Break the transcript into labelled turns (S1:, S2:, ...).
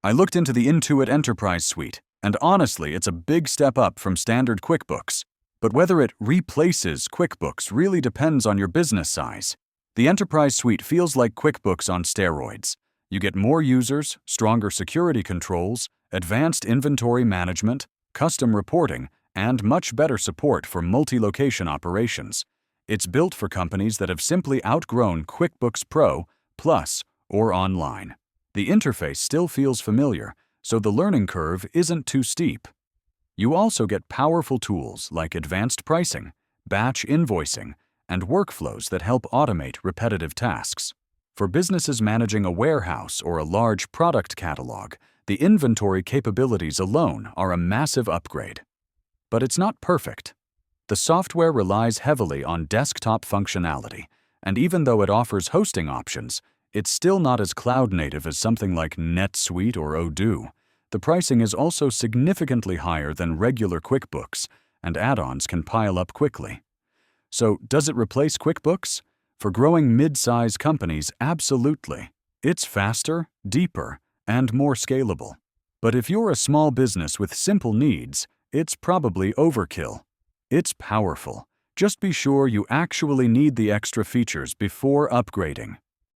S1: I looked into the Intuit Enterprise Suite, and honestly, it's a big step up from standard QuickBooks. But whether it replaces QuickBooks really depends on your business size. The Enterprise Suite feels like QuickBooks on steroids. You get more users, stronger security controls, advanced inventory management, custom reporting, and much better support for multi-location operations. It's built for companies that have simply outgrown QuickBooks Pro, Plus, or Online. The interface still feels familiar, so the learning curve isn't too steep. You also get powerful tools like advanced pricing, batch invoicing, and workflows that help automate repetitive tasks. For businesses managing a warehouse or a large product catalog, the inventory capabilities alone are a massive upgrade. But it's not perfect. The software relies heavily on desktop functionality, and even though it offers hosting options, it's still not as cloud-native as something like NetSuite or Odoo. The pricing is also significantly higher than regular QuickBooks, and add-ons can pile up quickly. So, does it replace QuickBooks? For growing mid-size companies, absolutely. It's faster, deeper, and more scalable. But if you're a small business with simple needs, it's probably overkill. It's powerful. Just be sure you actually need the extra features before upgrading.